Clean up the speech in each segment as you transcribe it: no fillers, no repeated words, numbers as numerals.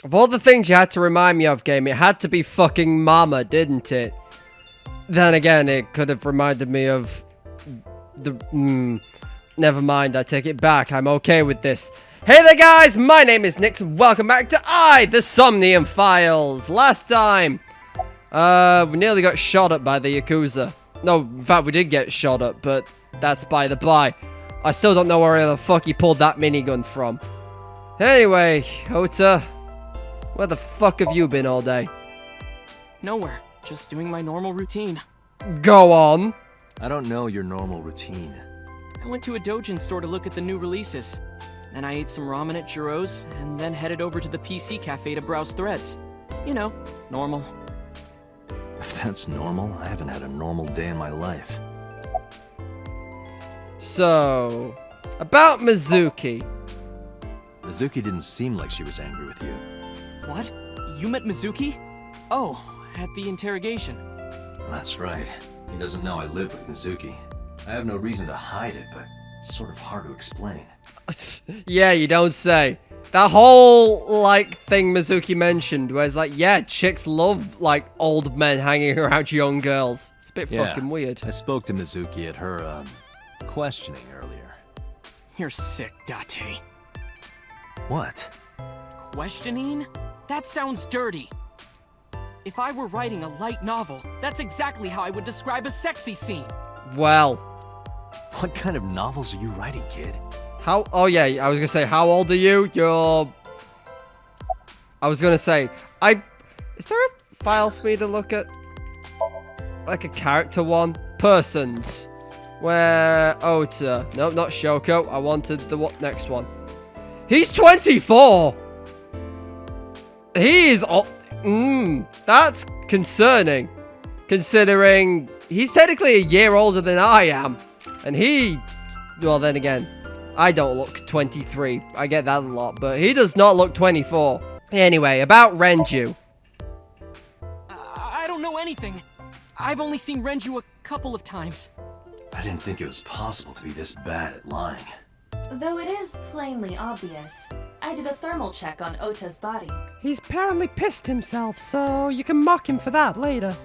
Of all the things you had to remind me of, game, it had to be fucking Mama, didn't it? Then again, it could have reminded me of the... never mind, I take it back. I'm okay with this. Hey there, guys! My name is Nix, and welcome back to the Somnium Files. Last time, we nearly got shot up by the Yakuza. No, in fact, we did get shot up, but that's by the by. I still don't know where the fuck he pulled that minigun from. Anyway, Ota, where the fuck have you been all day? Nowhere. Just doing my normal routine. Go on. I don't know your normal routine. I went to a doujin store to look at the new releases. Then I ate some ramen at Jiro's, and then headed over to the PC cafe to browse threads. You know, normal. If that's normal, I haven't had a normal day in my life. So, about Mizuki. Mizuki didn't seem like she was angry with you. What? You met Mizuki? Oh, at the interrogation. That's right. He doesn't know I live with Mizuki. I have no reason to hide it, but it's sort of hard to explain. Yeah, you don't say. That whole, like, thing Mizuki mentioned, where it's like, yeah, chicks love, like, old men hanging around young girls. It's a bit fucking weird. I spoke to Mizuki at her, questioning earlier. You're sick, Date. What? Questioning? That sounds dirty. If I were writing a light novel, that's exactly how I would describe a sexy scene. Well. What kind of novels are you writing, kid? Oh yeah, I was gonna say, how old are you? I was gonna say, is there a file for me to look at? Like a character one? Persons. Where, Ota. No, not Shoko. I wanted the next one. He's 24! He is, that's concerning. Considering he's technically a year older than I am. And well then again, I don't look 23. I get that a lot, but he does not look 24. Anyway, about Renju. I don't know anything. I've only seen Renju a couple of times. I didn't think it was possible to be this bad at lying. Though it is plainly obvious, I did a thermal check on Ota's body. He's apparently pissed himself, so you can mock him for that later.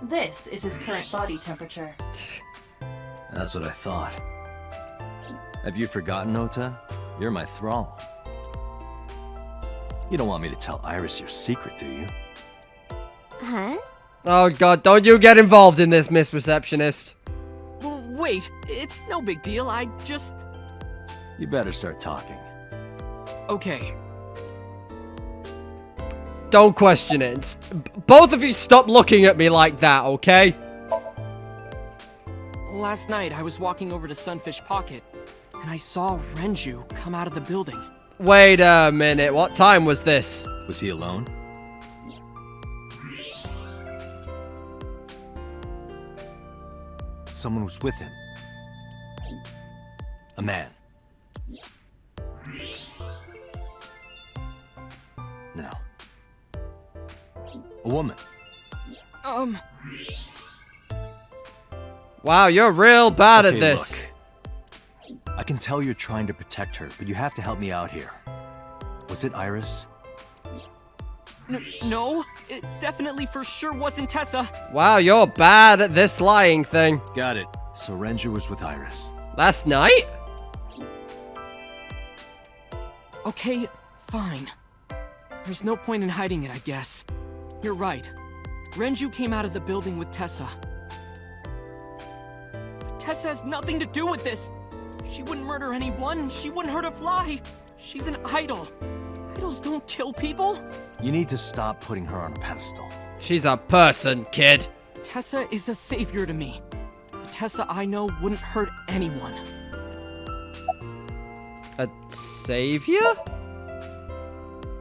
This is his current body temperature. That's what I thought. Have you forgotten, Ota? You're my thrall. You don't want me to tell Iris your secret, do you? Huh? Oh god, don't you get involved in this, Miss Receptionist. Wait, it's no big deal, I just... You better start talking. Okay. Don't question it. Both of you stop looking at me like that, okay? Last night, I was walking over to Sunfish Pocket, and I saw Renju come out of the building. Wait a minute, what time was this? Was he alone? Someone was with him. A man. No. A woman. Wow, you're real bad Okay, at this. Look. I can tell you're trying to protect her, but you have to help me out here. Was it Iris? No, it definitely for sure wasn't Tessa. Wow, you're bad at this lying thing. Got it. So Renju was with Iris. Last night? Okay, fine. There's no point in hiding it, I guess. You're right. Renju came out of the building with Tessa. But Tessa has nothing to do with this. She wouldn't murder anyone. She wouldn't hurt a fly. She's an idol. Idols don't kill people. You need to stop putting her on a pedestal. She's a person, kid. Tessa is a savior to me. The Tessa I know wouldn't hurt anyone. A savior?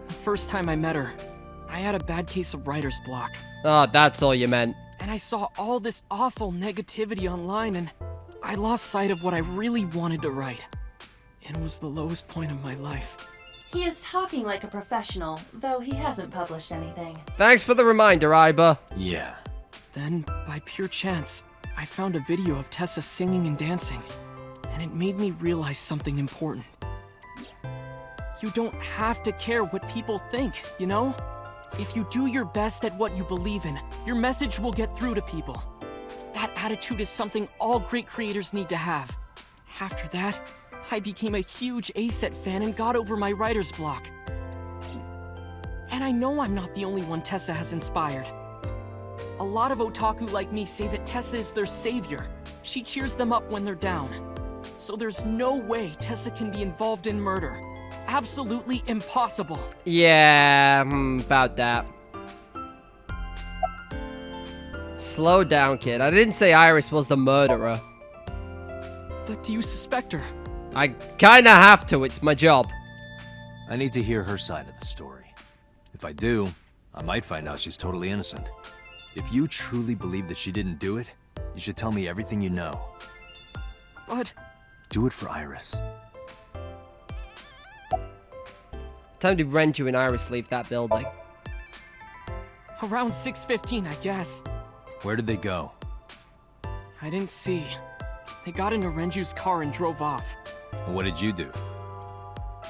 The first time I met her, I had a bad case of writer's block. Oh, that's all you meant. And I saw all this awful negativity online, and I lost sight of what I really wanted to write. It was the lowest point of my life. He is talking like a professional, though he hasn't published anything. Thanks for the reminder, Iba. Yeah. Then, by pure chance, I found a video of Tessa singing and dancing, and it made me realize something important. You don't have to care what people think, you know? If you do your best at what you believe in, your message will get through to people. That attitude is something all great creators need to have. After that, I became a huge A-Set fan and got over my writer's block. And I know I'm not the only one Tessa has inspired. A lot of otaku like me say that Tessa is their savior. She cheers them up when they're down. So there's no way Tessa can be involved in murder. Absolutely impossible. Yeah, about that. Slow down, kid. I didn't say Iris was the murderer. But do you suspect her? I kinda have to. It's my job. I need to hear her side of the story. If I do, I might find out she's totally innocent. If you truly believe that she didn't do it, you should tell me everything you know. But... Do it for Iris. What time did Renju and Iris leave that building? around 6:15, I guess. Where did they go? I didn't see. They got into Renju's car and drove off. And what did you do?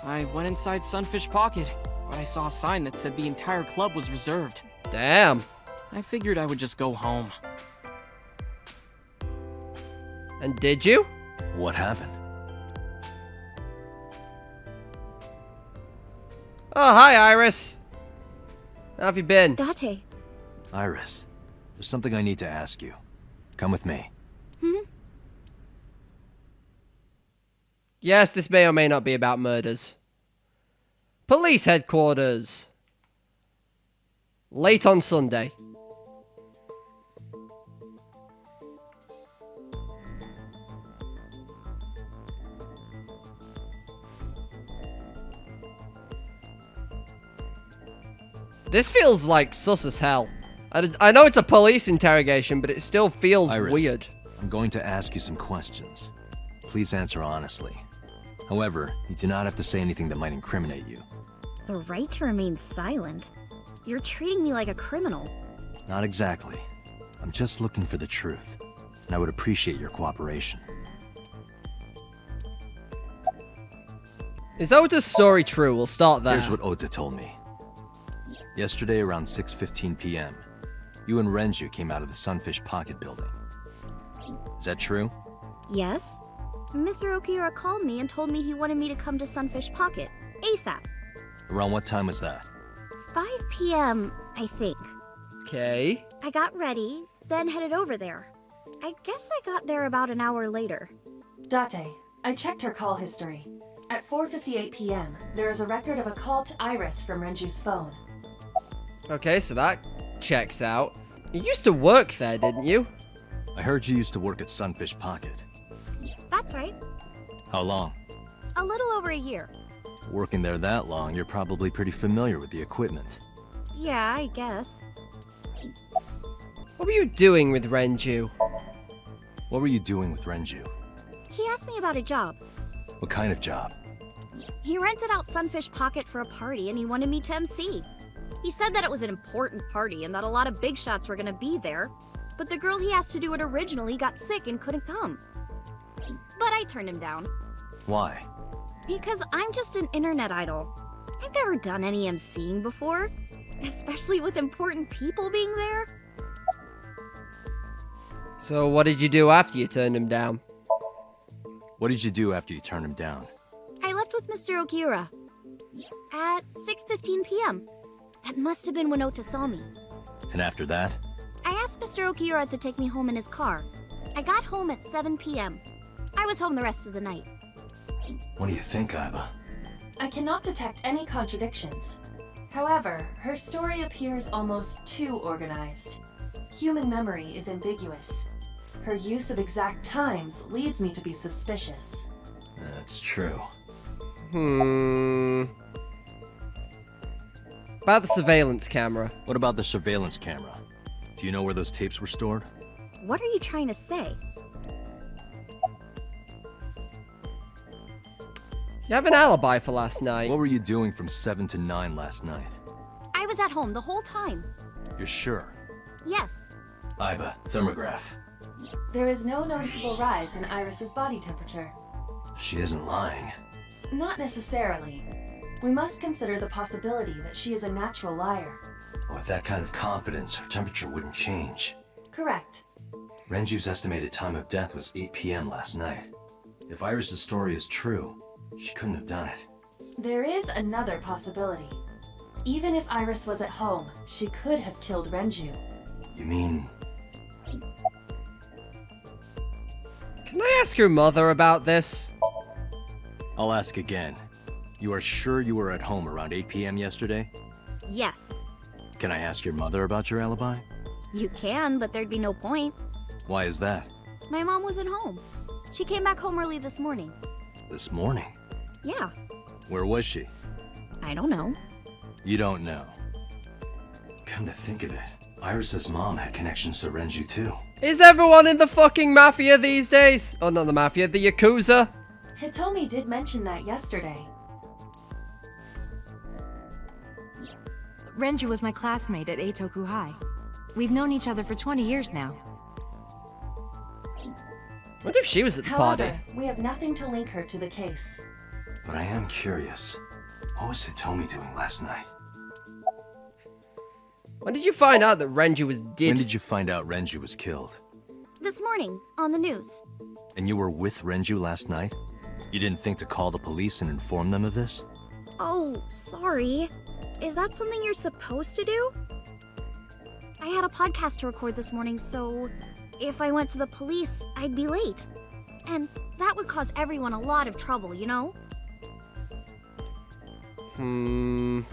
I went inside Sunfish Pocket, but I saw a sign that said the entire club was reserved. Damn. I figured I would just go home. And did you? What happened? Oh, hi, Iris. How have you been? Date. Iris, there's something I need to ask you. Come with me. Yes, this may or may not be about murders. Police headquarters. Late on Sunday. This feels like sus as hell. I know it's a police interrogation, but it still feels Iris, weird. I'm going to ask you some questions. Please answer honestly. However, you do not have to say anything that might incriminate you. The right to remain silent? You're treating me like a criminal. Not exactly. I'm just looking for the truth, and I would appreciate your cooperation. Is Ota's story true? We'll start there. Here's what Ota told me. Yesterday around 6:15 p.m., you and Renju came out of the Sunfish Pocket building. Is that true? Yes? Mr. Okiura called me and told me he wanted me to come to Sunfish Pocket, ASAP. Around what time was that? 5 p.m., I think. Okay. I got ready, then headed over there. I guess I got there about an hour later. Date, I checked her call history. At 4:58 p.m., there is a record of a call to Iris from Renju's phone. Okay, so that checks out. You used to work there, didn't you? I heard you used to work at Sunfish Pocket. That's right. How long? A little over a year. Working there that long, you're probably pretty familiar with the equipment. Yeah, I guess. What were you doing with Renju? What were you doing with Renju? He asked me about a job. What kind of job? He rented out Sunfish Pocket for a party and he wanted me to MC. He said that it was an important party and that a lot of big shots were gonna be there, but the girl he asked to do it originally got sick and couldn't come. But I turned him down. Why? Because I'm just an internet idol. I've never done any MCing before, especially with important people being there. So what did you do after you turned him down? What did you do after you turned him down? I left with Mr. Okiura at 6:15 p.m. That must have been when Ota saw me. And after that? I asked Mr. Okiura to take me home in his car. I got home at 7 p.m. I was home the rest of the night. What do you think, Aiba? I cannot detect any contradictions. However, her story appears almost too organized. Human memory is ambiguous. Her use of exact times leads me to be suspicious. That's true. About the surveillance camera. What about the surveillance camera? Do you know where those tapes were stored? What are you trying to say? You have an alibi for last night. What were you doing from 7 to 9 last night? I was at home the whole time. You're sure? Yes. Aiba, thermograph. There is no noticeable rise in Iris's body temperature. She isn't lying. Not necessarily. We must consider the possibility that she is a natural liar. With that kind of confidence, her temperature wouldn't change. Correct. Renju's estimated time of death was 8 p.m. last night. If Iris' story is true, she couldn't have done it. There is another possibility. Even if Iris was at home, she could have killed Renju. You mean... Can I ask your mother about this? I'll ask again. You are sure you were at home around 8 p.m. yesterday? Yes. Can I ask your mother about your alibi? You can, but there'd be no point. Why is that? My mom wasn't home. She came back home early this morning. This morning? Yeah. Where was she? I don't know. You don't know. Come to think of it, Iris' mom had connections to Renju too. Is everyone in the fucking mafia these days? Oh, not the mafia, the Yakuza? Hitomi did mention that yesterday. Renju was my classmate at Eitoku High. We've known each other for 20 years now. What if she was at the party? However, we have nothing to link her to the case. But I am curious. What was Hitomi doing last night? When did you find out that Renju was dead? When did you find out Renju was killed? This morning, on the news. And you were with Renju last night? You didn't think to call the police and inform them of this? Oh, sorry. Is that something you're supposed to do? I had a podcast to record this morning, so if I went to the police, I'd be late. And that would cause everyone a lot of trouble, you know? Am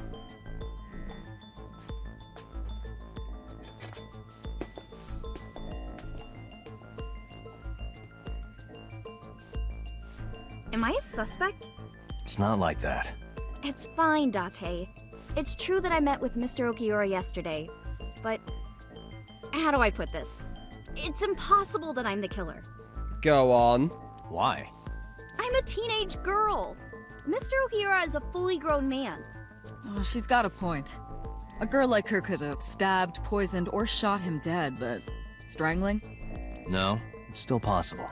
I a suspect? It's not like that. It's fine, Date. It's true that I met with Mr. Okiura yesterday, but how do I put this? It's impossible that I'm the killer. Go on. Why? I'm a teenage girl. Mr. Okiura is a fully grown man. Oh, she's got a point. A girl like her could have stabbed, poisoned, or shot him dead, but strangling? No, it's still possible.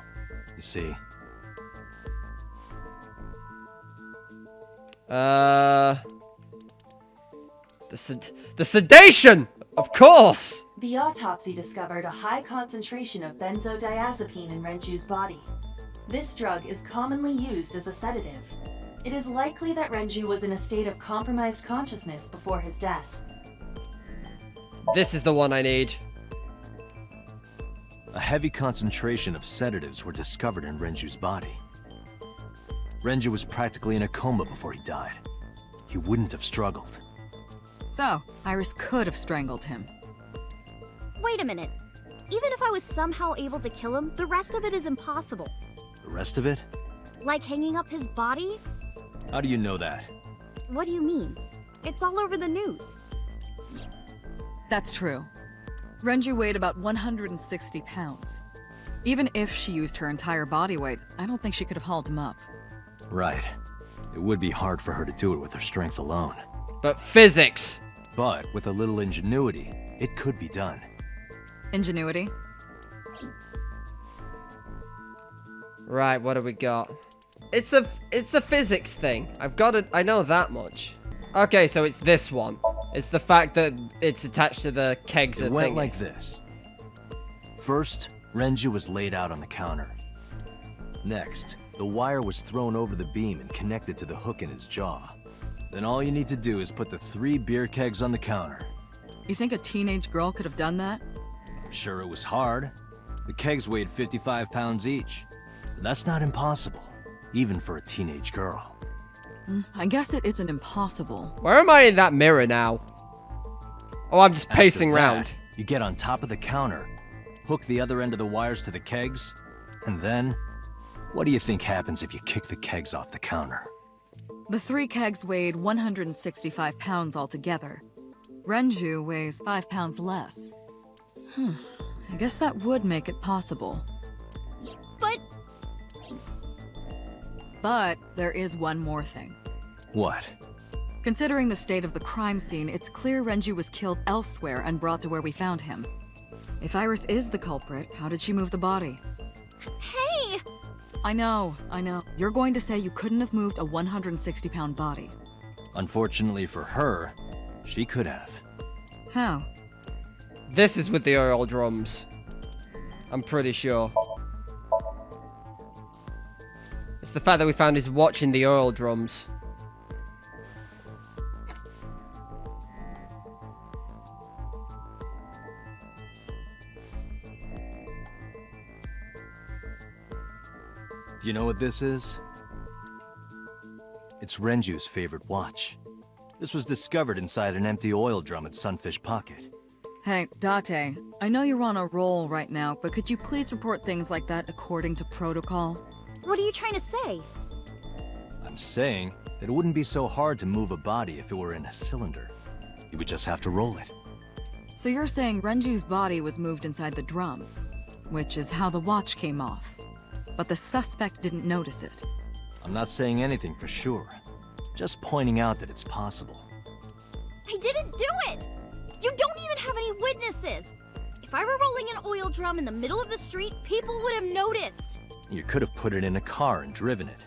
You see, the sedation! Of course! The autopsy discovered a high concentration of benzodiazepine in Renju's body. This drug is commonly used as a sedative. It is likely that Renju was in a state of compromised consciousness before his death. This is the one I need. a heavy concentration of sedatives were discovered in Renju's body. Renju was practically in a coma before he died. He wouldn't have struggled. So, Iris could have strangled him. Wait a minute. Even if I was somehow able to kill him, the rest of it is impossible. The rest of it? Like hanging up his body? How do you know that? What do you mean? It's all over the news. That's true. Renju weighed about 160 pounds. Even if she used her entire body weight, I don't think she could have hauled him up. Right. It would be hard for her to do it with her strength alone. But physics! But with a little ingenuity, it could be done. Ingenuity? Right, what do we got? It's a physics thing. I know that much. Okay, so it's this one. It's the fact that it's attached to the kegs It of went thingy. like this. First, Renju was laid out on the counter. Next, the wire was thrown over the beam and connected to the hook in his jaw. Then all you need to do is put the 3 beer kegs on the counter. You think a teenage girl could have done that? Sure, it was hard. The kegs weighed 55 pounds each. But that's not impossible, even for a teenage girl. I guess it isn't impossible. Where am I in that mirror now? Oh, I'm just After pacing that, around. You get on top of the counter, hook the other end of the wires to the kegs, and then, what do you think happens if you kick the kegs off the counter? The 3 kegs weighed 165 pounds altogether. Renju weighs 5 pounds less. I guess that would make it possible. But there is one more thing. What? Considering the state of the crime scene, it's clear Renju was killed elsewhere and brought to where we found him. If Iris is the culprit, how did she move the body? Hey! I know. You're going to say you couldn't have moved a 160-pound body. Unfortunately for her, she could have. How? This is with the oil drums. I'm pretty sure. It's the fact that we found his watch in the oil drums. Do you know what this is? It's Renju's favorite watch. This was discovered inside an empty oil drum at Sunfish Pocket. Hey, Date, I know you're on a roll right now, but could you please report things like that according to protocol? What are you trying to say? I'm saying that it wouldn't be so hard to move a body if it were in a cylinder. You would just have to roll it. So you're saying Renju's body was moved inside the drum, which is how the watch came off. But the suspect didn't notice it. I'm not saying anything for sure. Just pointing out that it's possible. I didn't do it! You don't even have any witnesses! If I were rolling an oil drum in the middle of the street, people would have noticed. You could have put it in a car and driven it.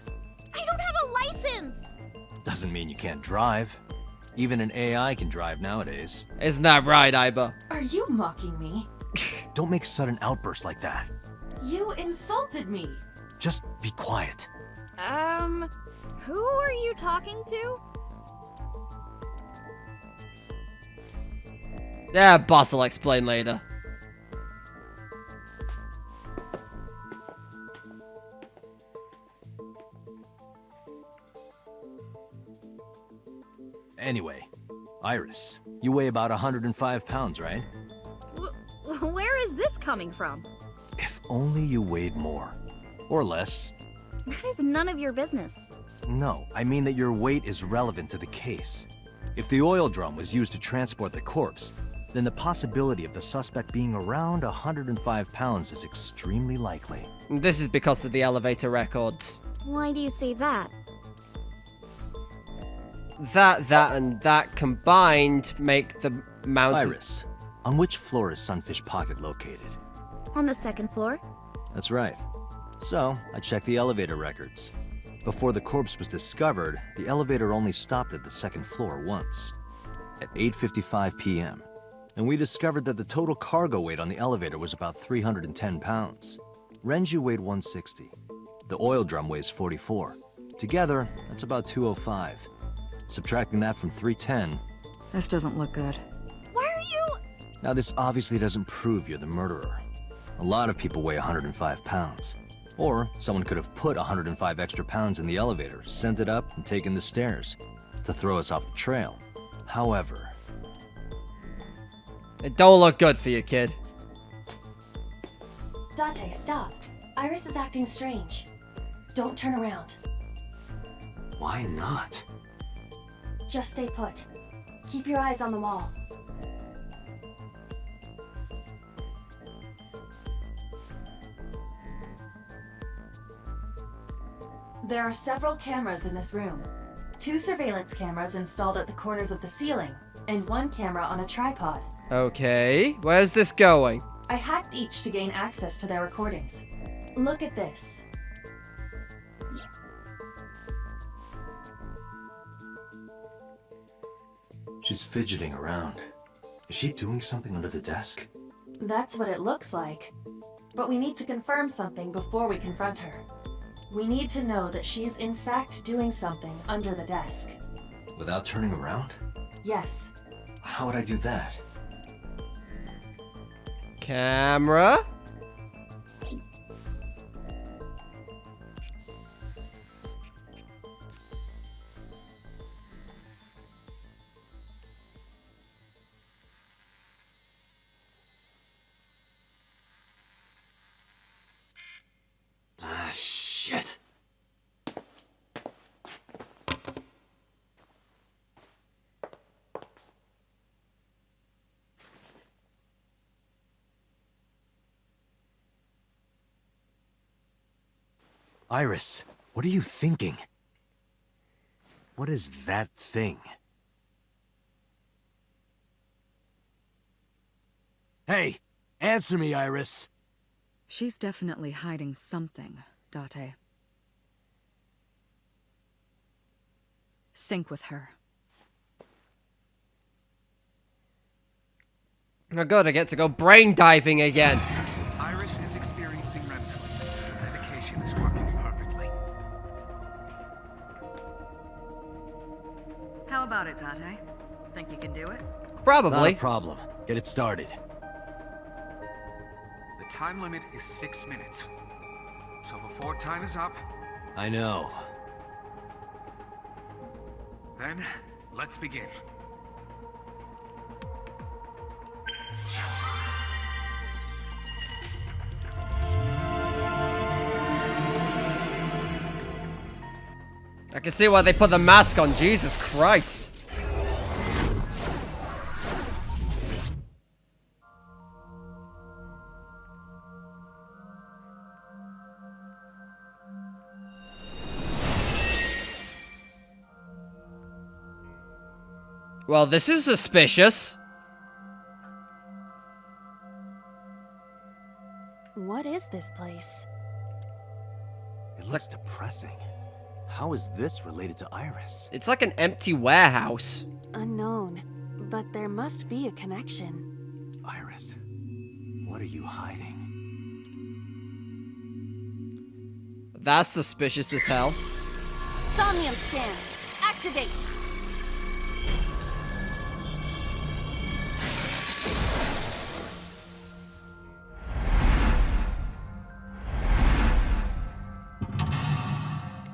I don't have a license! Doesn't mean you can't drive. Even an AI can drive nowadays. Isn't that right, Iba? Are you mocking me? Don't make sudden outbursts like that. You insulted me. Just be quiet. Who are you talking to? Yeah, boss will explain later. Anyway, Iris, you weigh about 105 pounds, right? Where is this coming from? If only you weighed more. Or less. That is none of your business. No, I mean that your weight is relevant to the case. If the oil drum was used to transport the corpse, then the possibility of the suspect being around 105 pounds is extremely likely. This is because of the elevator records. Why do you say that? That, and that combined make the mountain... Iris, on which floor is Sunfish Pocket located? On the second floor? That's right. So, I checked the elevator records. Before the corpse was discovered, the elevator only stopped at the second floor once. At 8:55 p.m. And we discovered that the total cargo weight on the elevator was about 310 pounds. Renju weighed 160. The oil drum weighs 44. Together, that's about 205. Subtracting that from 310... This doesn't look good. Why are you... Now this obviously doesn't prove you're the murderer. A lot of people weigh 105 pounds. Or someone could have put 105 extra pounds in the elevator, sent it up, and taken the stairs to throw us off the trail. However... It don't look good for you, kid. Date, stop. Iris is acting strange. Don't turn around. Why not? Just stay put. Keep your eyes on the wall. There are several cameras in this room. 2 surveillance cameras installed at the corners of the ceiling, and 1 camera on a tripod. Okay, where's this going? I hacked each to gain access to their recordings. Look at this. She's fidgeting around. Is she doing something under the desk? That's what it looks like. But we need to confirm something before we confront her. We need to know that she's in fact doing something under the desk. Without turning around? Yes. How would I do that? Camera? Ah, shit. Iris, what are you thinking? What is that thing? Hey, answer me, Iris. She's definitely hiding something, Date. Sync with her. Oh god, I get to go brain diving again. Iris is experiencing REM sleep. Medication is working perfectly. How about it, Pate? Think you can do it? Not Probably. a problem. Get it started. The time limit is 6 minutes. So before time is up, I know. then let's begin. I can see why they put the mask on. Jesus Christ. Well, this is suspicious. What is this place? It looks depressing. How is this related to Iris? It's like an empty warehouse. Unknown, but there must be a connection. Iris, what are you hiding? That's suspicious as hell. Somnium scan. Activate.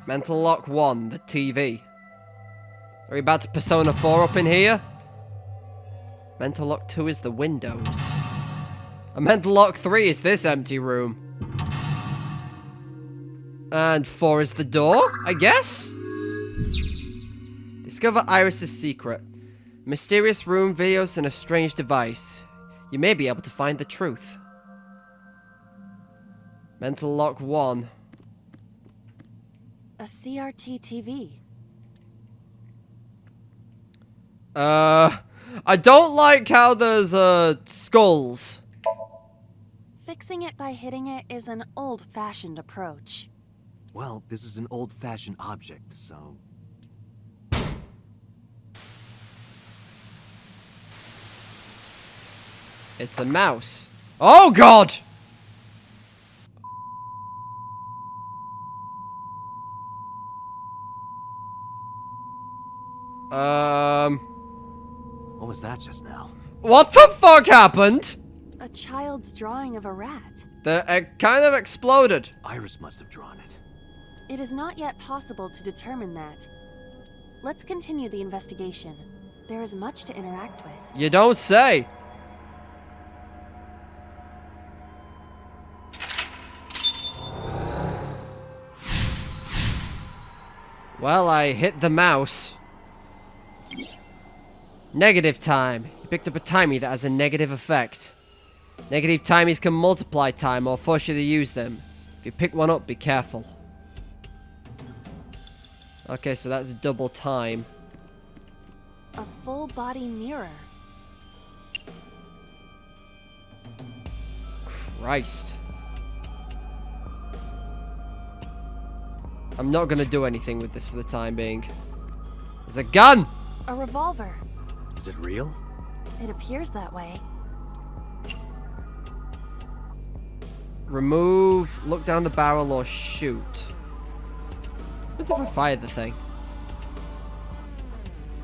Mental Lock 1, the TV. Are we about to Persona 4 up in here? Mental Lock 2 is the windows. And Mental Lock 3 is this empty room. And 4 is the door, I guess? Discover Iris's secret. Mysterious room, videos, and a strange device. You may be able to find the truth. Mental Lock 1. A CRT TV. I don't like how there's, skulls. Fixing it by hitting it is an old-fashioned approach. Well, this is an old-fashioned object, so... It's a mouse. Oh, God! What was that just now? What the fuck happened? A child's drawing of a rat. It kind of exploded. Iris must have drawn it. It is not yet possible to determine that. Let's continue the investigation. There is much to interact with. You don't say. Well, I hit the mouse. Negative time. You picked up a timie that has a negative effect. Negative timies can multiply time or force you to use them. If you pick one up, be careful. Okay, so that's double time. A full-body mirror. Christ. I'm not gonna do anything with this for the time being. There's a gun! A revolver. Is it real? It appears that way. Remove, look down the barrel or shoot. What if I fire the thing?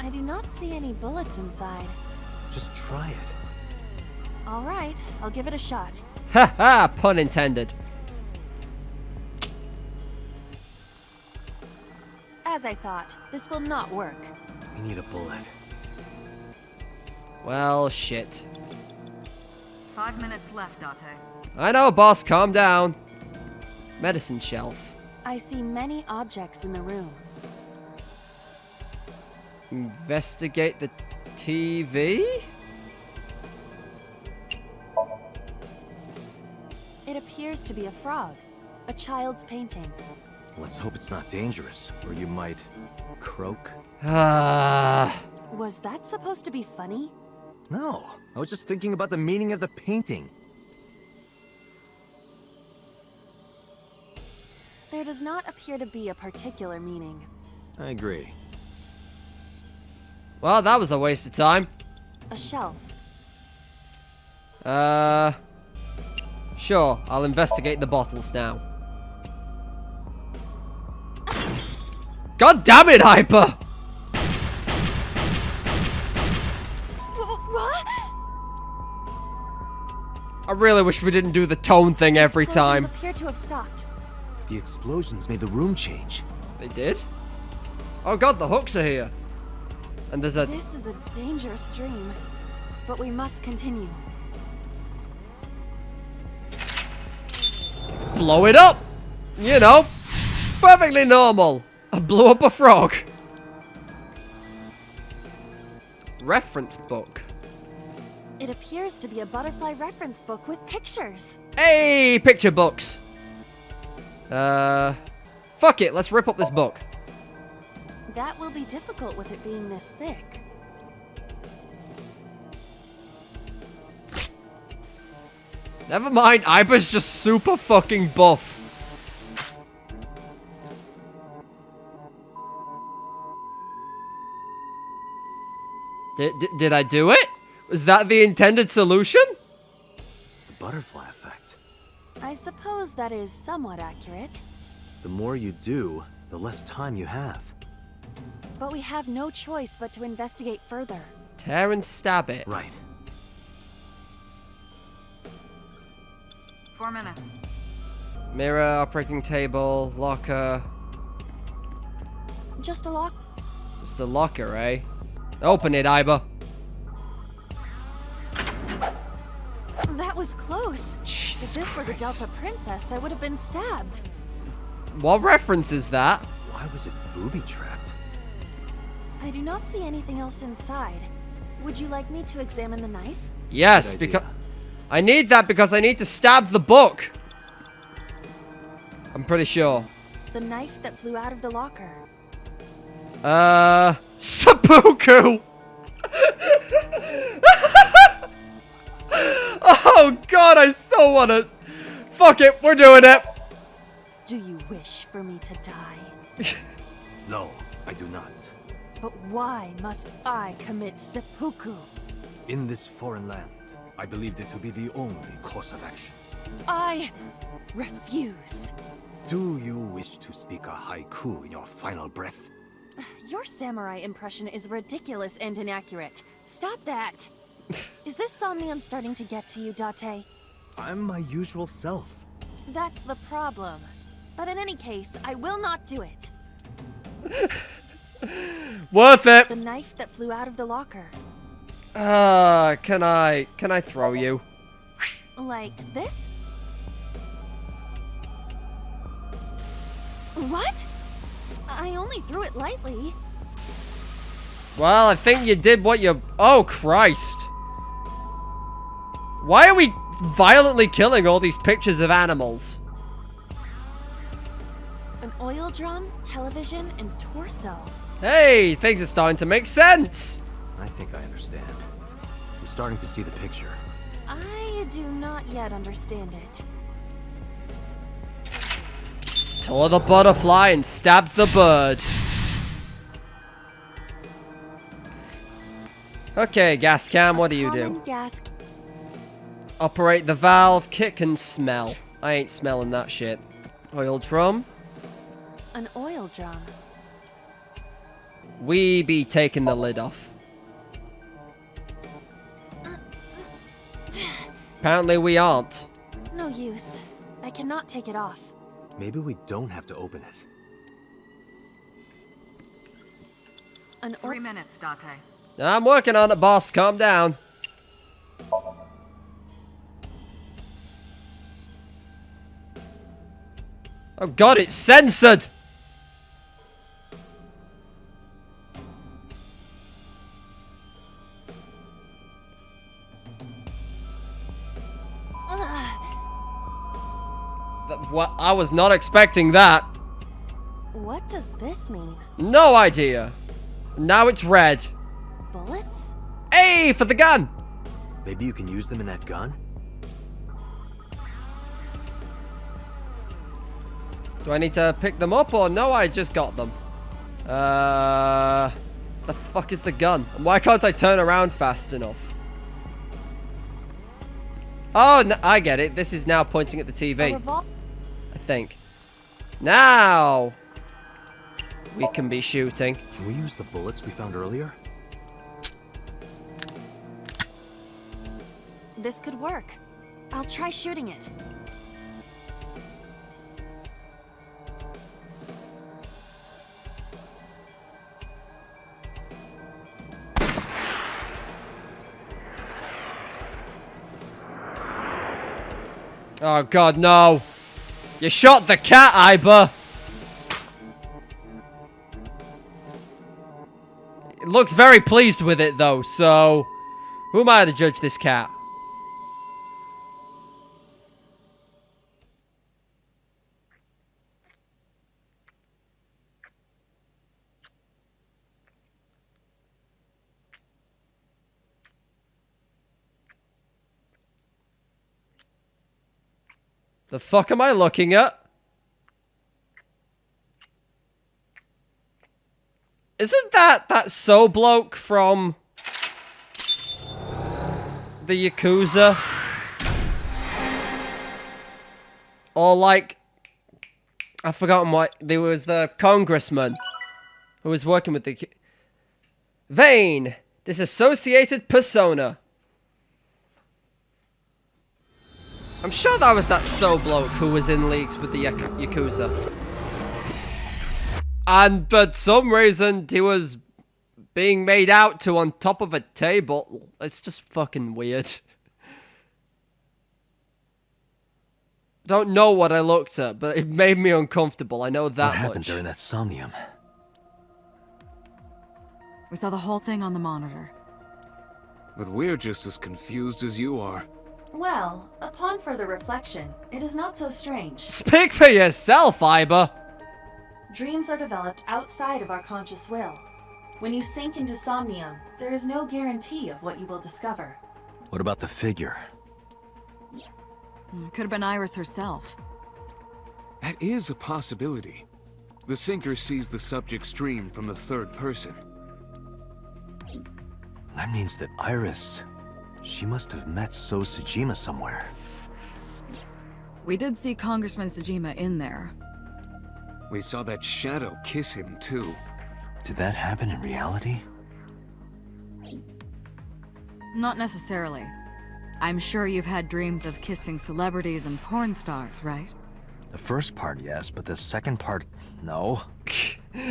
I do not see any bullets inside. Just try it. All right, I'll give it a shot. Ha ha! Pun intended. As I thought, this will not work. We need a bullet. Well, shit. 5 minutes left, Date. I know, boss, calm down. Medicine shelf. I see many objects in the room. Investigate the TV? It appears to be a frog. A child's painting. Let's hope it's not dangerous, or you might... croak? Ah. Was that supposed to be funny? No, I was just thinking about the meaning of the painting. There does not appear to be a particular meaning. I agree. Well, that was a waste of time. A shelf. Sure, I'll investigate the bottles now. God damn it, Hyper! What? I really wish we didn't do the tone thing every Explosions time. appear to have stopped. The explosions made the room change. They did? Oh god, the hooks are here. And there's a... This is a dangerous dream, but we must continue. Blow it up! You know, perfectly normal. I blew up a frog. Reference book. It appears to be a butterfly reference book with pictures. Hey, picture books. Fuck it, let's rip up this book. That will be difficult with it being this thick. Never mind, Iba's just super fucking buff. Did I do it? Was that the intended solution? The butterfly effect. I suppose that is somewhat accurate. The more you do, the less time you have. But we have no choice but to investigate further. Tear and stab it. Right. 4 minutes. Mirror, operating table, locker. Just a lock. Just a locker, eh? Open it, Iba. That was close. Jesus If this were the Christ. Delta Princess, I would have been stabbed. What reference is that? Why was it booby-trapped? I do not see anything else inside. Would you like me to examine the knife? Yes, Good because idea. I need that because I need to stab the book. I'm pretty sure. The knife that flew out of the locker. Seppuku! Oh god, I so wanna... Fuck it, we're doing it! Do you wish for me to die? No, I do not. But why must I commit seppuku? In this foreign land, I believed it to be the only course of action. I refuse. Do you wish to speak a haiku in your final breath? Your samurai impression is ridiculous and inaccurate. Stop that. Is this Somnium starting to get to you, Date? I'm my usual self. That's the problem. But in any case, I will not do it. Worth it! The knife that flew out of the locker. Can I throw you? Like this? What? I only threw it lightly. Well, I think you did what you... Oh, Christ. Why are we violently killing all these pictures of animals? An oil drum, television, and torso. Hey, things are starting to make sense. I think I understand. I'm starting to see the picture. I do not yet understand it. Tore the butterfly and stabbed the bird. Okay, gas cam, what do you do? Common gas. Operate the valve, kick and smell. I ain't smelling that shit. Oil drum. An oil drum. We be taking the lid off. Apparently we aren't. No use. I cannot take it off. Maybe we don't have to open it. An 3 minutes, Date. I'm working on it, boss. Calm down. Oh god, it's censored! What? I was not expecting that. What does this mean? No idea. Now it's red. Bullets? Hey, for the gun! Maybe you can use them in that gun? Do I need to pick them up or no? I just got them. The fuck is the gun? And why can't I turn around fast enough? Oh, no, I get it. This is now pointing at the TV. I think. Now we can be shooting. Can we use the bullets we found earlier? This could work. I'll try shooting it. Oh god, no. You shot the cat, Iba. It looks very pleased with it though, so who am I to judge this cat? The fuck am I looking at? Isn't that So bloke from the Yakuza? Or like, I've forgotten what, there was the congressman who was working with the Vane, disassociated persona. I'm sure that was that So bloke who was in leagues with the Yakuza. And for some reason, he was being made out to on top of a table. It's just fucking weird. Don't know what I looked at, but it made me uncomfortable. I know that much. What happened during that Somnium? We saw the whole thing on the monitor. But we're just as confused as you are. Well, upon further reflection, it is not so strange. Speak for yourself, Iba. Dreams are developed outside of our conscious will. When you sink into Somnium, there is no guarantee of what you will discover. What about the figure? Could have been Iris herself. That is a possibility. The sinker sees the subject's dream from the third person. That means that Iris... she must have met So Tsujima somewhere. We did see Congressman Tsujima in there. We saw that shadow kiss him, too. Did that happen in reality? Not necessarily. I'm sure you've had dreams of kissing celebrities and porn stars, right? The first part, yes, but the second part, no.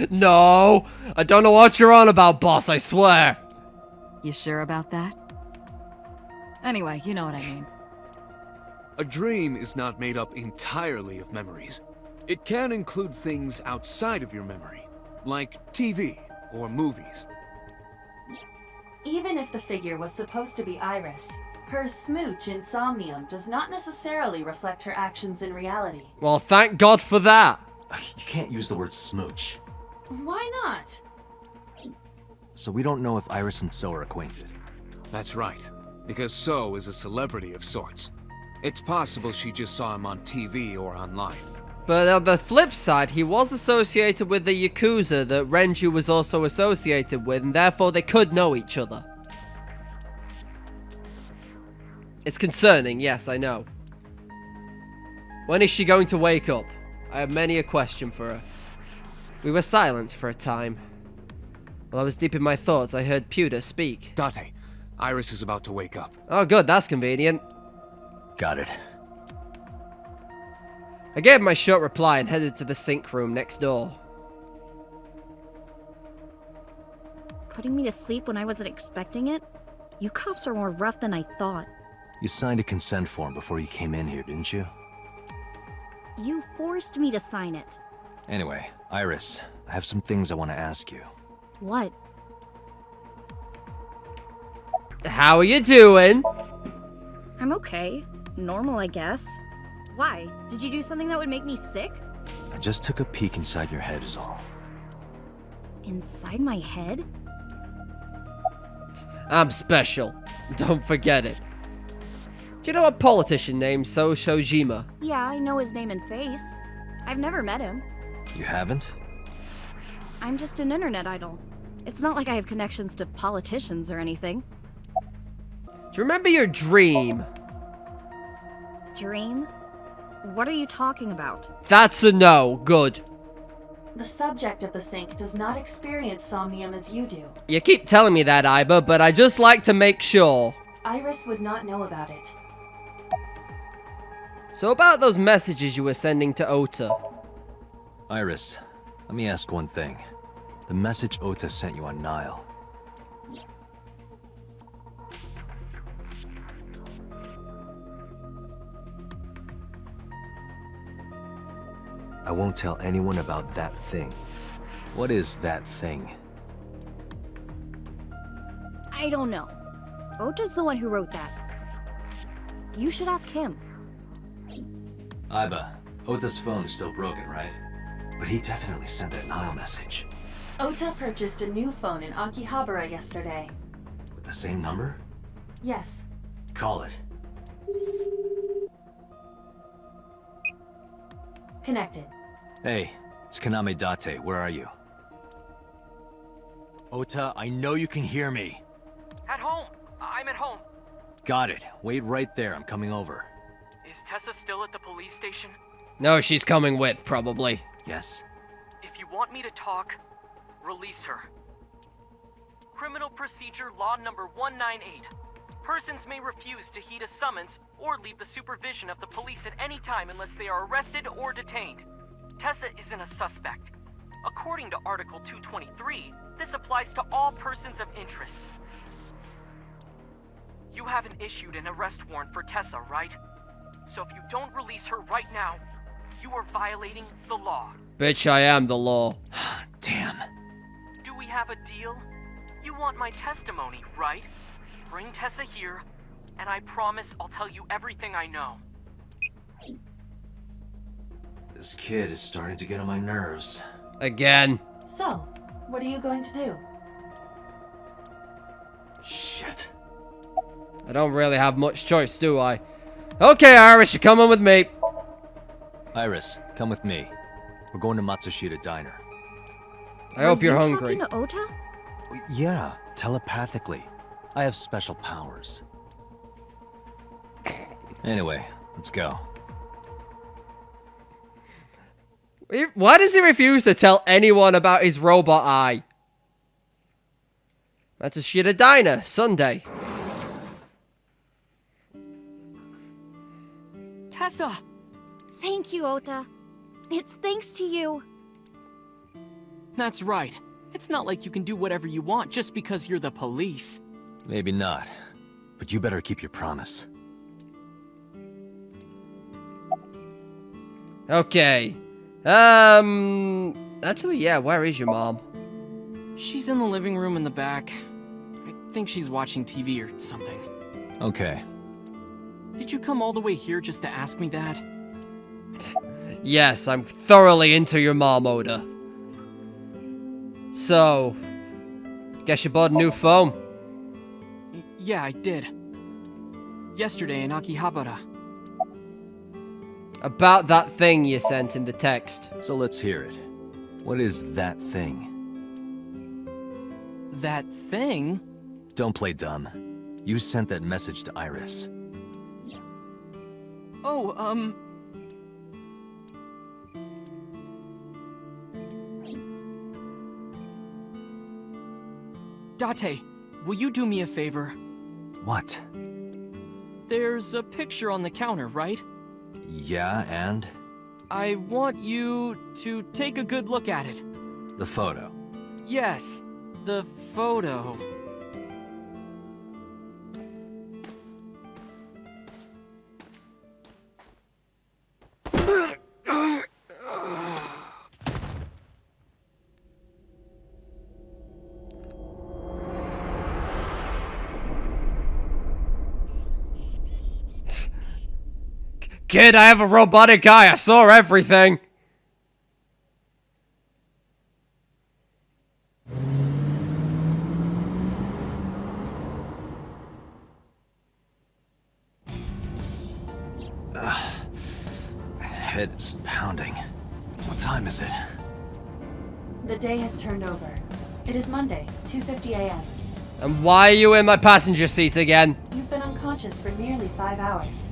No, I don't know what you're on about, boss, I swear. You sure about that? Anyway, you know what I mean. A dream is not made up entirely of memories. It can include things outside of your memory, like TV or movies. Even if the figure was supposed to be Iris, her smooch in Somnium does not necessarily reflect her actions in reality. Well, thank God for that. You can't use the word smooch. Why not? So we don't know if Iris and So are acquainted. That's right, because So is a celebrity of sorts. It's possible she just saw him on TV or online. But on the flip side, he was associated with the Yakuza that Renju was also associated with, and therefore they could know each other. It's concerning, yes, I know. When is she going to wake up? I have many a question for her. We were silent for a time. While I was deep in my thoughts, I heard Pewter speak. Date, Iris is about to wake up. Oh good, that's convenient. Got it. I gave my short reply and headed to the sink room next door. Putting me to sleep when I wasn't expecting it? You cops are more rough than I thought. You signed a consent form before you came in here, didn't you? You forced me to sign it. Anyway, Iris, I have some things I want to ask you. What? How are you doing? I'm okay. Normal, I guess. Why? Did you do something that would make me sick? I just took a peek inside your head is all. Inside my head? I'm special. Don't forget it. Do you know a politician named So Shojima? Yeah, I know his name and face. I've never met him. You haven't? I'm just an internet idol. It's not like I have connections to politicians or anything. Do you remember your dream? dream? What are you talking about? That's a no. Good. The subject of the sync does not experience somnium as you do. You keep telling me that, Iba, but I just like to make sure. Iris would not know about it. So about those messages you were sending to Ota. Iris, let me ask one thing. The message Ota sent you on Nile. I won't tell anyone about that thing. What is that thing? I don't know. Ota's the one who wrote that. You should ask him. Iba, Ota's phone is still broken, right? But he definitely sent that Nile message. Ota purchased a new phone in Akihabara yesterday. With the same number? Yes. Call it. Connected. Hey, it's Kaname Date. Where are you? Ota, I know you can hear me. At home. I'm at home. Got it. Wait right there. I'm coming over. Is Tessa still at the police station? No, she's coming with, probably. Yes? If you want me to talk, release her. Criminal Procedure Law Number 198. Persons may refuse to heed a summons or leave the supervision of the police at any time unless they are arrested or detained. Tessa isn't a suspect. According to Article 223, this applies to all persons of interest. You haven't issued an arrest warrant for Tessa, right? So if you don't release her right now, you are violating the law. Bitch, I am the law. Damn. Do we have a deal? You want my testimony, right? Bring Tessa here, and I promise I'll tell you everything I know. This kid is starting to get on my nerves. Again. So, what are you going to do? Shit. I don't really have much choice, do I? Okay, Iris, you're coming with me. Iris, come with me. We're going to Matsushita Diner. I hope you're Are you hungry. talking to Ota? Yeah, telepathically. I have special powers. Anyway, let's go. Why does he refuse to tell anyone about his robot eye? That's a shit diner, Sunday. Tessa! Thank you, Ota. It's thanks to you. That's right. It's not like you can do whatever you want just because you're the police. Maybe not. But you better keep your promise. Okay. Actually, yeah, where is your mom? She's in the living room in the back. I think she's watching TV or something. Okay. Did you come all the way here just to ask me that? Yes, I'm thoroughly into your mom, Oda. So, guess you bought a new phone? Yeah, I did. Yesterday in Akihabara. About that thing you sent in the text. So let's hear it. What is that thing? That thing? Don't play dumb. You sent that message to Iris. Oh, Date, will you do me a favor? What? There's a picture on the counter, right? Yeah, and? I want you to take a good look at it. The photo. Yes, the photo. Kid, I have a robotic eye. I saw everything. Head is pounding. What time is it? The day has turned over. It is Monday, 2:50 a.m. And why are you in my passenger seat again? You've been unconscious for nearly 5 hours.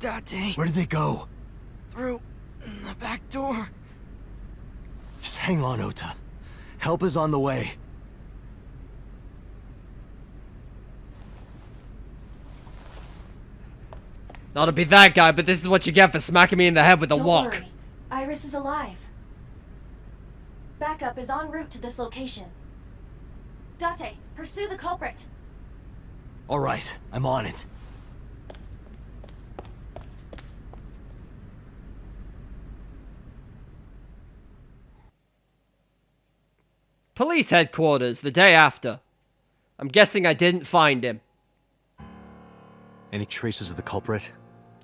Date. Where did they go? Through the back door. Just hang on, Ota. Help is on the way. Not to be that guy, but this is what you get for smacking me in the head with a Don't wok. worry. Iris is alive. Backup is en route to this location. Date, pursue the culprit. All right, I'm on it. Police headquarters the day after. I'm guessing I didn't find him. Any traces of the culprit?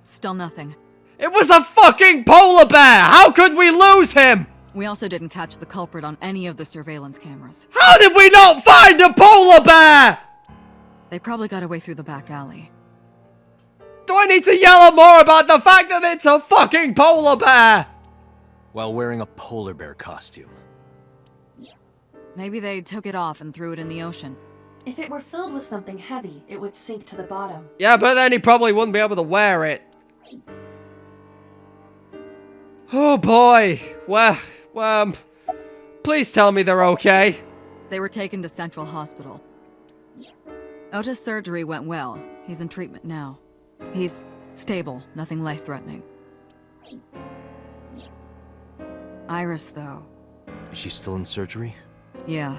Still nothing. It was a fucking polar bear! How could we lose him? We also didn't catch the culprit on any of the surveillance cameras. How did we not find a polar bear? They probably got away through the back alley. Do I need to yell more about the fact that it's a fucking polar bear? While wearing a polar bear costume. Maybe they took it off and threw it in the ocean. If it were filled with something heavy, it would sink to the bottom. Yeah, but then he probably wouldn't be able to wear it. Oh boy. Well, please tell me they're okay. They were taken to Central Hospital. Ota's surgery went well. He's in treatment now. He's stable, nothing life-threatening. Iris, though. Is she still in surgery? Yeah.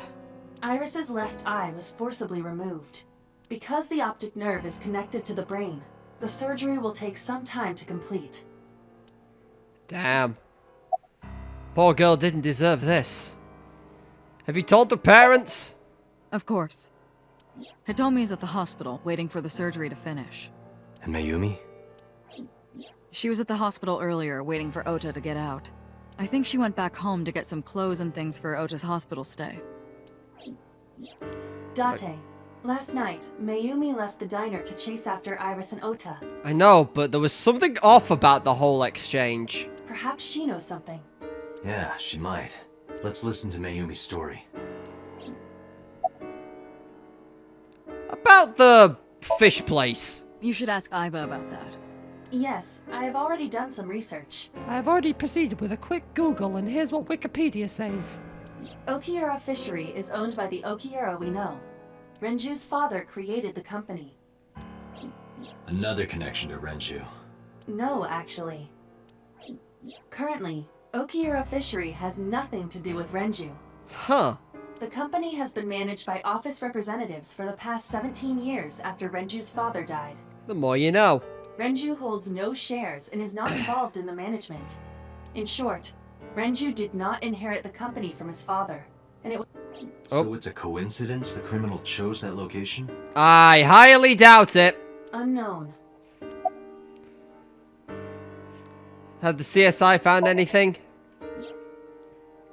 Iris's left eye was forcibly removed. Because the optic nerve is connected to the brain, the surgery will take some time to complete. Damn. Poor girl didn't deserve this. Have you told the parents? Of course. Hitomi's at the hospital, waiting for the surgery to finish. And Mayumi? She was at the hospital earlier, waiting for Ota to get out. I think she went back home to get some clothes and things for Ota's hospital stay. Date, last night, Mayumi left the diner to chase after Iris and Ota. I know, but there was something off about the whole exchange. Perhaps she knows something. Yeah, she might. Let's listen to Mayumi's story. About the fish place. You should ask Aiba about that. Yes, I have already done some research. I have already proceeded with a quick Google, and here's what Wikipedia says. Okiura Fishery is owned by the Okiura we know. Renju's father created the company. Another connection to Renju. No, actually. Currently, Okiura Fishery has nothing to do with Renju. Huh. The company has been managed by office representatives for the past 17 years after Renju's father died. The more you know. Renju holds no shares and is not involved in the management. In short, Renju did not inherit the company from his father, and it was... So it's a coincidence the criminal chose that location? I highly doubt it. unknown. Had the CSI found anything?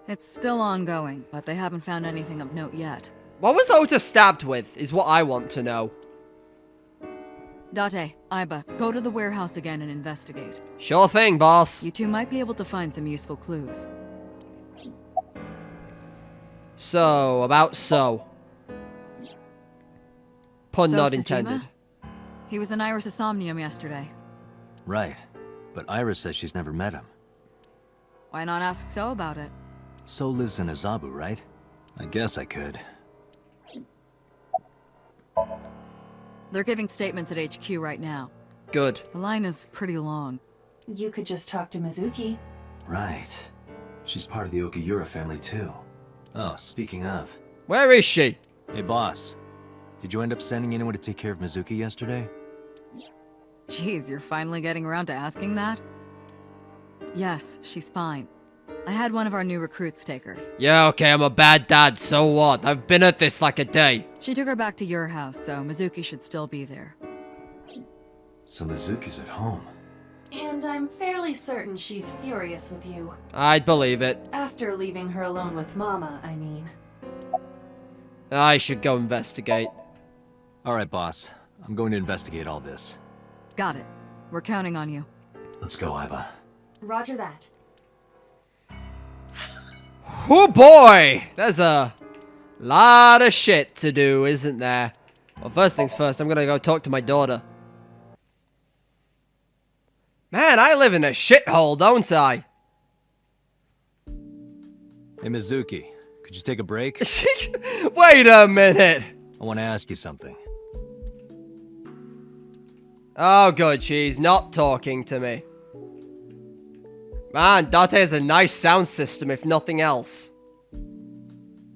It's still ongoing, but they haven't found anything of note yet. What was Ota stabbed with, is what I want to know. Date, Aiba, go to the warehouse again and investigate. Sure thing, boss. You two might be able to find some useful clues. So, about so. Pun So, not Sejima? intended. He was in Iris' Somnium yesterday. Right. But Iris says she's never met him. Why not ask So about it? So lives in Azabu, right? I guess I could. They're giving statements at HQ right now. Good. The line is pretty long. You could just talk to Mizuki. Right. She's part of the Okiura family, too. Oh, speaking of. Where is she? Hey, boss. Did you end up sending anyone to take care of Mizuki yesterday? Jeez, you're finally getting around to asking that? Yes, she's fine. I had one of our new recruits take her. Yeah, okay, I'm a bad dad, so what? I've been at this like a day. She took her back to your house, so Mizuki should still be there. So Mizuki's at home. And I'm fairly certain she's furious with you. I'd believe it. After leaving her alone with Mama, I mean. I should go investigate. Alright, boss. I'm going to investigate all this. Got it. We're counting on you. Let's go, Aiba. Roger that. Oh boy! There's a lot of shit to do, isn't there? Well, first things first, I'm gonna go talk to my daughter. Man, I live in a shithole, don't I? Hey, Mizuki, could you take a break? Wait a minute. I want to ask you something. Oh, good, she's not talking to me. Man, Date has a nice sound system, if nothing else.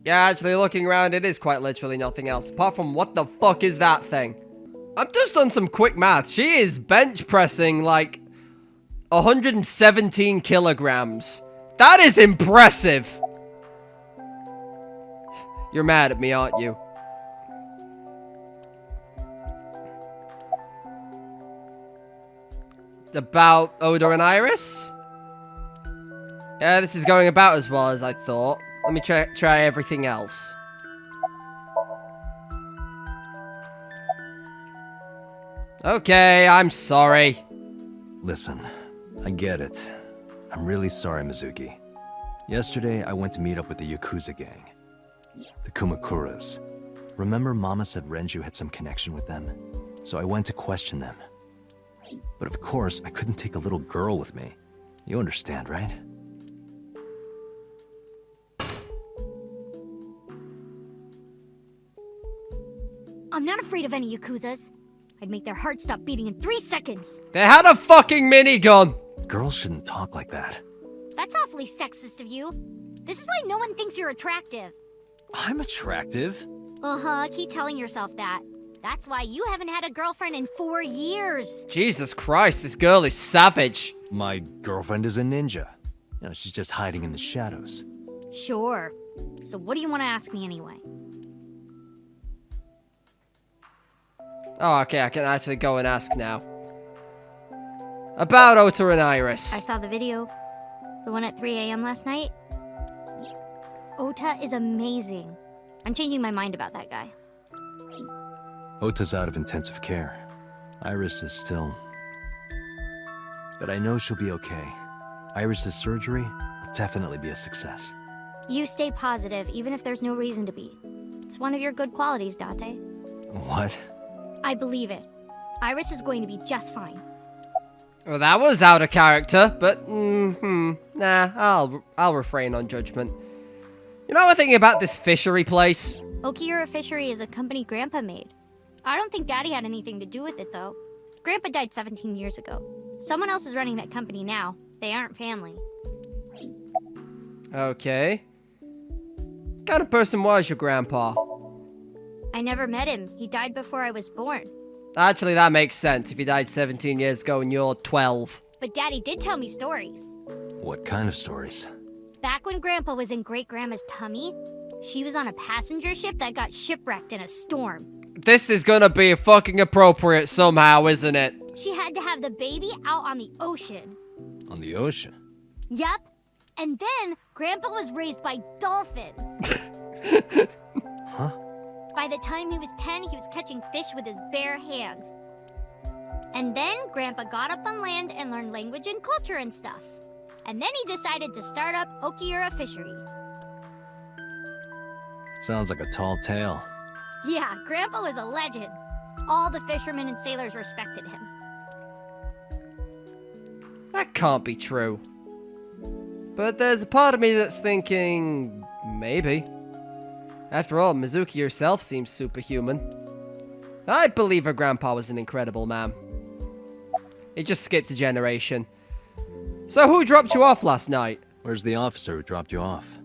Yeah, actually, looking around, it is quite literally nothing else. Apart from, what the fuck is that thing? I've just done some quick math. She is bench pressing, like, 117 kilograms. That is impressive. You're mad at me, aren't you? About Oda and Iris? Yeah, this is going about as well as I thought. Let me try everything else. Okay, I'm sorry. Listen, I get it. I'm really sorry, Mizuki. Yesterday, I went to meet up with the Yakuza gang. The Kumakuras. Remember Mama said Renju had some connection with them? So I went to question them. But of course, I couldn't take a little girl with me. You understand, right? I'm not afraid of any Yakuzas. I'd make their hearts stop beating in 3 seconds. They had a fucking minigun. Girls shouldn't talk like that. That's awfully sexist of you. This is why no one thinks you're attractive. I'm attractive. Uh-huh, keep telling yourself that. That's why you haven't had a girlfriend in 4 years. Jesus Christ, this girl is savage. My girlfriend is a ninja. You know, she's just hiding in the shadows. Sure. So what do you want to ask me anyway? Oh, okay, I can actually go and ask now. About Ota and Iris. I saw the video. The one at 3 a.m. last night. Ota is amazing. I'm changing my mind about that guy. Ota's out of intensive care. Iris is still... But I know she'll be okay. Iris's surgery will definitely be a success. You stay positive, even if there's no reason to be. It's one of your good qualities, Date. What? I believe it. Iris is going to be just fine. Well, that was out of character, but, nah, I'll refrain on judgment. You know what I'm thinking about this fishery place? Okiura Fishery is a company Grandpa made. I don't think Daddy had anything to do with it, though. Grandpa died 17 years ago. Someone else is running that company now. They aren't family. Okay. What kind of person was your grandpa? I never met him. He died before I was born. Actually, that makes sense if he died 17 years ago and you're 12. But Daddy did tell me stories. What kind of stories? Back when Grandpa was in Great-Grandma's tummy, she was on a passenger ship that got shipwrecked in a storm. This is gonna be fucking appropriate somehow, isn't it? She had to have the baby out on the ocean. On the ocean? Yup. And then Grandpa was raised by dolphins. Huh? By the time he was 10, he was catching fish with his bare hands. And then Grandpa got up on land and learned language and culture and stuff. And then he decided to start up Okiura Fishery. Sounds like a tall tale. Yeah, Grandpa was a legend. All the fishermen and sailors respected him. That can't be true. But there's a part of me that's thinking... maybe. After all, Mizuki herself seems superhuman. I believe her grandpa was an incredible man. He just skipped a generation. So who dropped you off last night? Where's the officer who dropped you off?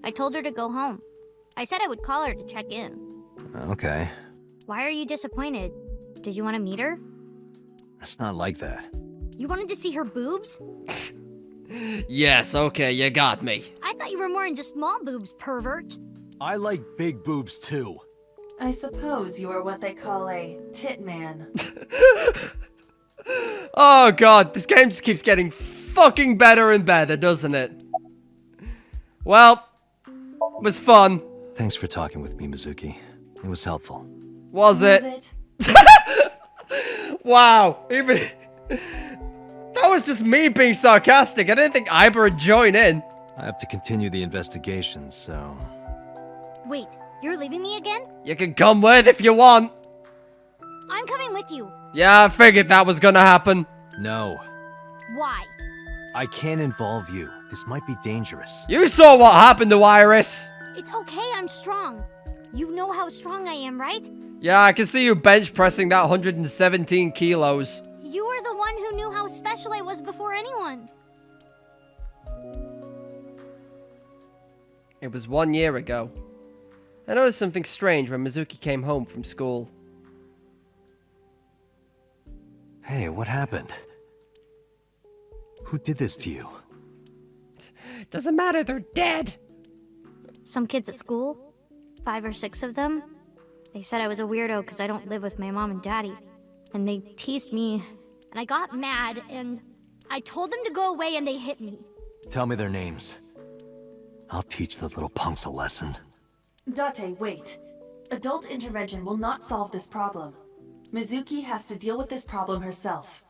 I told her to go home. I said I would call her to check in. Okay. Why are you disappointed? Did you want to meet her? It's not like that. You wanted to see her boobs? Yes, okay, you got me. I thought you were more into small boobs, pervert. I like big boobs too. I suppose you are what they call a tit man. Oh god, this game just keeps getting fucking better and better, doesn't it? Well, it was fun. Thanks for talking with me, Mizuki. It was helpful. Was it? Wow, even... that was just me being sarcastic. I didn't think Iber would join in. I have to continue the investigation, so... Wait, you're leaving me again? You can come with if you want. I'm coming with you. Yeah, I figured that was gonna happen. No. Why? I can't involve you. This might be dangerous. You saw what happened to Iris. It's okay, I'm strong. You know how strong I am, right? Yeah, I can see you bench pressing that 117 kilos. You were the one who knew how special I was before anyone. It was 1 year ago. I noticed something strange when Mizuki came home from school. Hey, what happened? Who did this to you? Doesn't matter, they're dead. Some kids at school, 5 or 6 of them, they said I was a weirdo because I don't live with my mom and daddy. And they teased me, and I got mad, and I told them to go away, and they hit me. Tell me their names. I'll teach the little punks a lesson. Date, wait. Adult intervention will not solve this problem. Mizuki has to deal with this problem herself.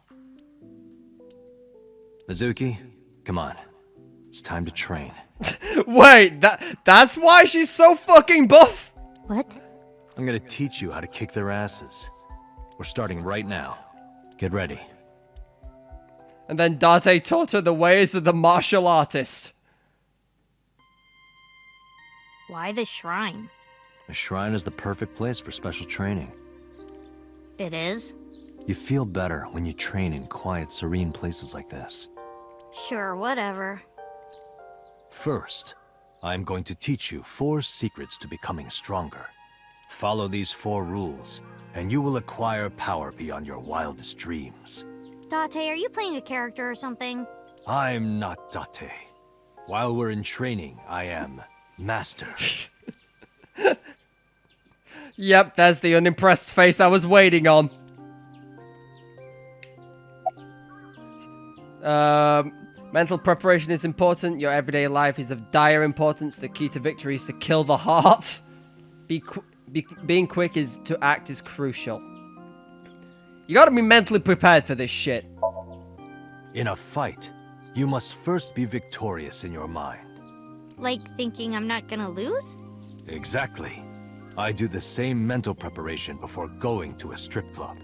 Mizuki, come on. It's time to train. Wait, that's why she's so fucking buff? What? I'm gonna teach you how to kick their asses. We're starting right now. Get ready. And then Date taught her the ways of the martial artist. Why the shrine? The shrine is the perfect place for special training. It is? You feel better when you train in quiet, serene places like this. Sure, whatever. First, I'm going to teach you 4 secrets to becoming stronger. Follow these 4 rules, and you will acquire power beyond your wildest dreams. Date, are you playing a character or something? I'm not Date. While we're in training, I am Master. Yep, there's the unimpressed face I was waiting on. Mental preparation is important. Your everyday life is of dire importance. The key to victory is to kill the heart. Being quick to act is crucial. You gotta be mentally prepared for this shit. In a fight, you must first be victorious in your mind. Like thinking I'm not gonna lose? Exactly. I do the same mental preparation before going to a strip club.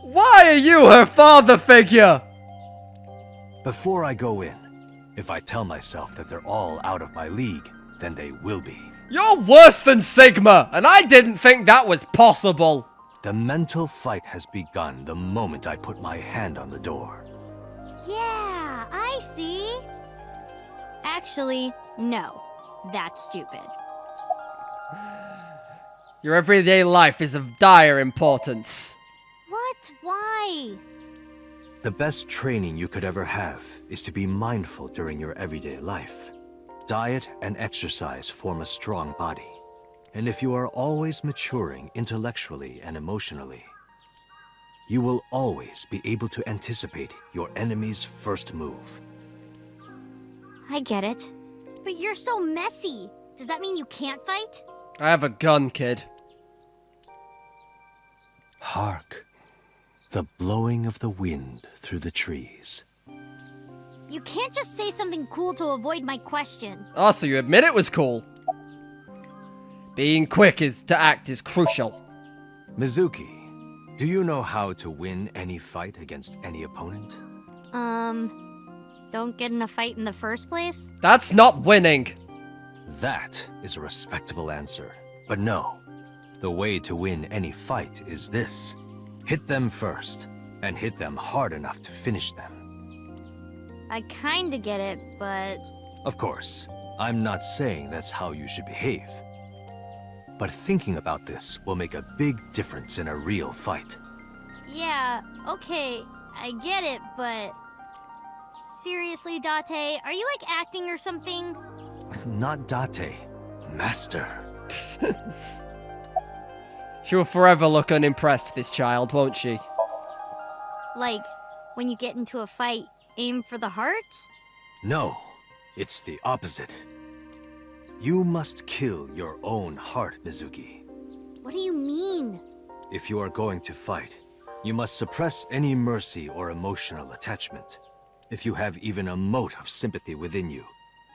Why are you her father figure? Before I go in, if I tell myself that they're all out of my league, then they will be. You're worse than Sigma, and I didn't think that was possible. The mental fight has begun the moment I put my hand on the door. Yeah, I see. Actually, no. That's stupid. Your everyday life is of dire importance. What? Why? The best training you could ever have is to be mindful during your everyday life. Diet and exercise form a strong body. And if you are always maturing intellectually and emotionally, you will always be able to anticipate your enemy's first move. I get it. But you're so messy. Does that mean you can't fight? I have a gun, kid. Hark. The blowing of the wind through the trees. You can't just say something cool to avoid my question. Oh, so you admit it was cool. Being quick to act is crucial. Mizuki, do you know how to win any fight against any opponent? Don't get in a fight in the first place? That's not winning. That is a respectable answer. But no, the way to win any fight is this. Hit them first, and hit them hard enough to finish them. I kinda get it, but... Of course, I'm not saying that's how you should behave. But thinking about this will make a big difference in a real fight. Yeah, okay, I get it, but... Seriously, Date, are you like acting or something? Not Date, Master. She will forever look unimpressed, this child, won't she? Like, when you get into a fight, aim for the heart? No, it's the opposite. You must kill your own heart, Mizuki. What do you mean? If you are going to fight, you must suppress any mercy or emotional attachment. If you have even a mote of sympathy within you,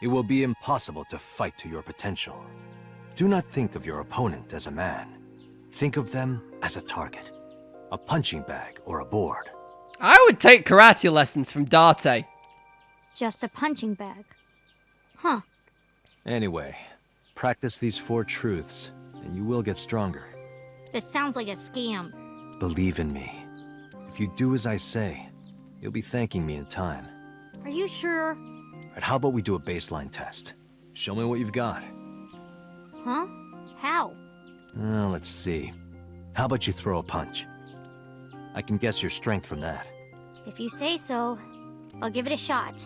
it will be impossible to fight to your potential. Do not think of your opponent as a man. Think of them as a target, a punching bag or a board. I would take karate lessons from Date. Just a punching bag. Huh. Anyway, practice these 4 truths, and you will get stronger. This sounds like a scam. Believe in me. If you do as I say, you'll be thanking me in time. Are you sure? Right, how about we do a baseline test? Show me what you've got. Huh? How? Let's see. How about you throw a punch? I can guess your strength from that. If you say so, I'll give it a shot.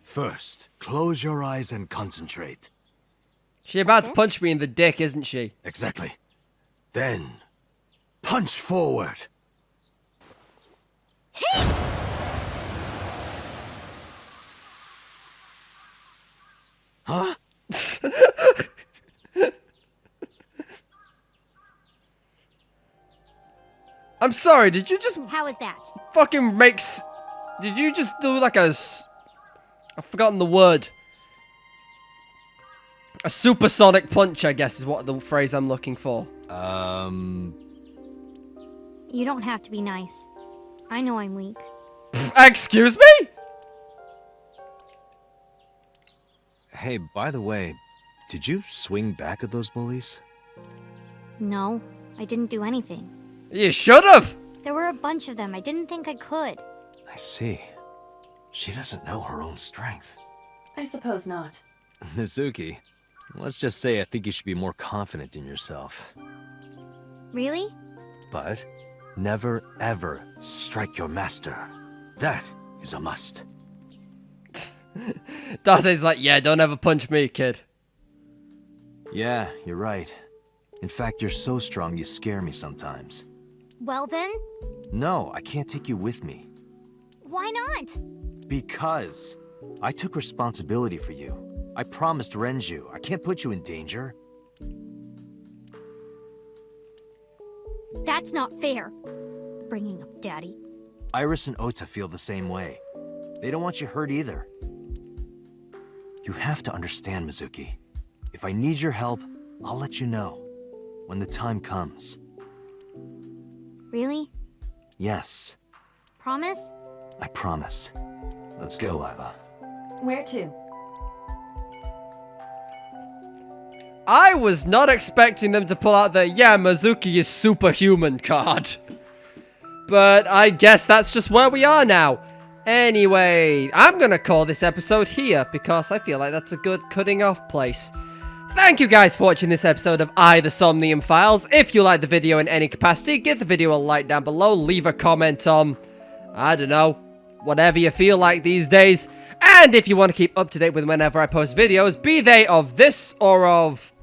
First, close your eyes and concentrate. She about to punch me in the dick, isn't she? Exactly. Then, punch forward. Huh? I'm sorry, did you just How is that? fucking did you just do like I've forgotten the word. A supersonic punch, I guess, is what the phrase I'm looking for. You don't have to be nice. I know I'm weak. Excuse me? Hey, by the way, did you swing back at those bullies? No, I didn't do anything. You should have! There were a bunch of them. I didn't think I could. I see. She doesn't know her own strength. I suppose not. Mizuki, let's just say I think you should be more confident in yourself. Really? But never ever strike your master. That is a must. Date's like, yeah, don't ever punch me, kid. Yeah, you're right. In fact, you're so strong you scare me sometimes. Well then, No, I can't take you with me. why not? Because I took responsibility for you. I promised Renju. I can't put you in danger. That's not fair. Bringing up Daddy. Iris and Ota feel the same way. They don't want you hurt either. You have to understand, Mizuki. If I need your help, I'll let you know. When the time comes. Really? Yes, Promise? I promise. Let's go, Iva. Where to? I was not expecting them to pull out the, yeah, Mizuki is superhuman card. But I guess that's just where we are now. Anyway, I'm gonna call this episode here because I feel like that's a good cutting off place. Thank you guys for watching this episode of the Somnium Files. If you liked the video in any capacity, give the video a like down below, leave a comment on, I don't know, whatever you feel like these days. And if you want to keep up to date with whenever I post videos, be they of this or of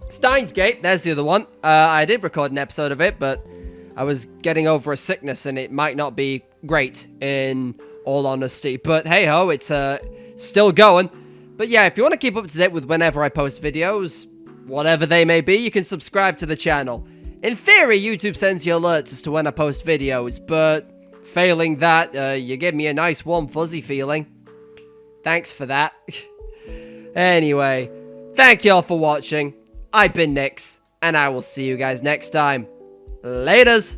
Steins Gate, there's the other one. I did record an episode of it, but I was getting over a sickness and it might not be great in all honesty. But hey ho, it's still going. But yeah, if you want to keep up to date with whenever I post videos, whatever they may be, you can subscribe to the channel. In theory, YouTube sends you alerts as to when I post videos, but failing that, you give me a nice warm fuzzy feeling. Thanks for that. Anyway, thank you all for watching. I've been Nyx, and I will see you guys next time. Laters!